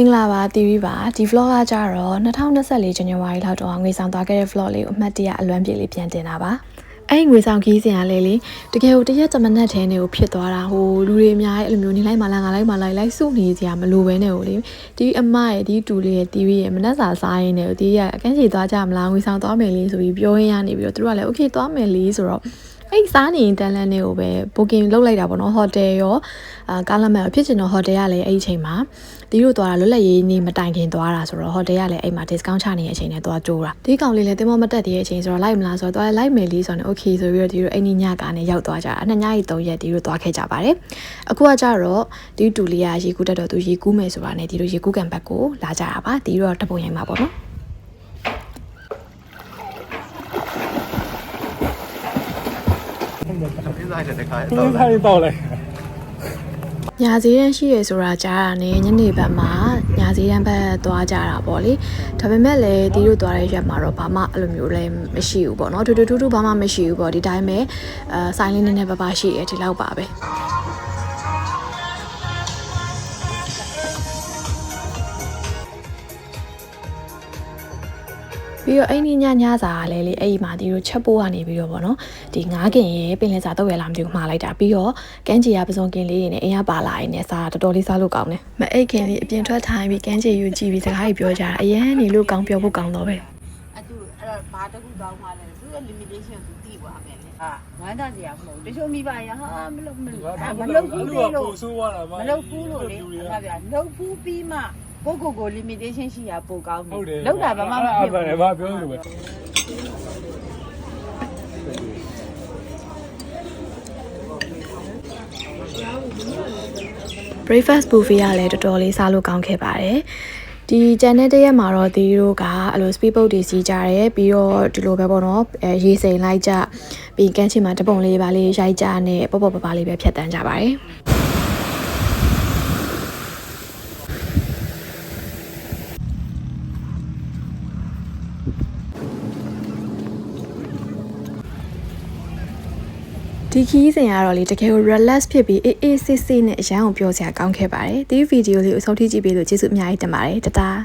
မင်္ဂလာပါတီဗီပါဒီ vlog ကကြတော့2024 January လောက်တော့ငွေဆောင်သွားခဲ့တဲ့ vlog လေးကိုအမှတ်တရအလွမ်းပြေလေးပြန်တင်တာပါအဲ့ငွေဆောင်ခီးစဉ်ကလေတကယ်ကိုတရက်တမနက်ထဲနေကိုဖြစ်သွားတာဟိုလူတွေအများကြီးအဲ့လိုမျိုးနေလိုက်မှလာငါလိုက်မှလိုက်စုနေစရာမလိုပဲနဲ့ကိုလေဒီအမရဲ့ဒီတူလေးရဲ့တီဗီရဲ့မနက်စာစားရင်းနဲ့ဒီကအကန်းချီသွားကြမလားငွေဆောင်သွားမယ်လေးဆိုပြီးပြောရင်းရနေပြီးတော့သူတို့ကလည်း okay သွားမယ်လေးဆိုတော့အဲ့စားနေတန်လန်းတွေကိုပဲ booking လုပ်လိုက်တာပေါ့နော်ဟိုတယ်ရောကားလမ်းမဲ့ဖြစ်ချင်တော့ဟိုတယ်ကလည်းအဲ့ဒီအချိန်မှာတီးတို့သွားတာလွတ်လပ်ရေးနေမတိုင်ခင်သွားတာဆိုတော့ဟိုတယ်ကလည်းအဲ့မှာ discount ချနေတဲ့အချိန်နဲ့သွားကြိုးတာဒီကောင်လေးလည်းတင်မမတက်တဲ့အချိန်ဆိုတော့လိုက်မလားဆိုတော့သွားလိုက်မယ်လေးဆိုတော့ okay ဆိုပြီးတော့တီးတို့အဲ့ဒီညကနေရောက်သွားကြတာနှစ်ညရီ3ရက်တီးတို့သွားခဲ့ကြပါတယ်အခုကကြတော့တီးတူလေးကရေကူးတက်တော့သူရေကူးမယ်ဆိုတာနဲ့တီးတို့ရေကူးကန်ဘက်ကိုလာကြတာပါတီးတို့တော့တပုံရိုင်းမှာပေါ့နော်到嘞。ညာစည်းရန်ရှိရဆိုတာကြားတာနဲ့ညနေဘက်မှာညာစည်းရန်ဘက်သွားကြတာပေါ့လေဒါပေမဲ့လည်းတီးတို့သွားတဲ့ရက်မှာတော့ဘာမှအဲ့လိုမျိုးလည်းမရှိဘူးပေါ့နော်ထူးထူးဘာမှမရှိဘူးပေါ့ဒီတိုင်းပဲဆိုင်လေးနည်းနည်းပါရှိရဒီလောက်ပါပဲပြီးတော့အဲ့ဒီညစာကလည်းလေအဲ့ဒီမှာဒီလိုချက်ပိုးကနေပြီးတော့ဗောနော်ဒီငါးကင်ရဲ့ပင်လယ်စာတော့ရလာမသိဘူးမှားလိုက်တာပြီးတော့ကန်းချီရပစုံကင်လေးတွေနဲ့အင်ရပါလာရင်းနဲ့စားတော်တော်လေးစားလို့ကောင်းတယ်မအိတ်ခင်လေးအပြင်ထွက်ထိုင်ပြီးကန်းချီယူကြည့်ပြီးစကားကြီးပြောကြတာအရန်နေလို့ကောင်းပြောဖို့ကောင်းတော့ပဲအဲ့တော့ဘာတခုတောင်းမှလဲသူရဲ့ limitation သူသိသွားမယ်လေဟာဝမ်းသာစရာမဟုတ်တချို့မိဘရဟာမလုပ်ဘူးလို့မလုပ်ဘူးလို့လေဟာဗျာလုပ်ဘူးပြီးမှကို limitation ရှိရပိုကောင်းတယ်လောက်တာဘာမှမဖြစ်ဘူးဘာပြောလို့ပဲ breakfast buffet ကလည်းတော်တော်လေးစားလို့ကောင်းခဲ့ပါတယ်ဒီကျန်တဲ့တရက်မှာတော့ဒီတို့ကအဲ့လို speed boat တွေစီးကြတယ်ပြီးတော့ဒီလိုပဲပေါ့နော်ရေစိမ်လိုက်ကြပြီးကန်းချီမှာတပုံလေးပါလေးရိုက်ကြနဲ့ပေါ့ပါလေးပဲဖြတ်တန်းကြပါတယ်ဒီခီးစဉ်ကတော့လေတကယ်ကို relax ဖြစ်ပြီးအေးဆေးဆေးနဲ့အရန်ကိုပြောစရာကောင်းခဲ့ပါတယ်ဒီဗီဒီယိုလေးကိုအဆုံးထိကြည့်ပေးလို့ကျေးဇူးအများကြီးတင်ပါတယ်တတား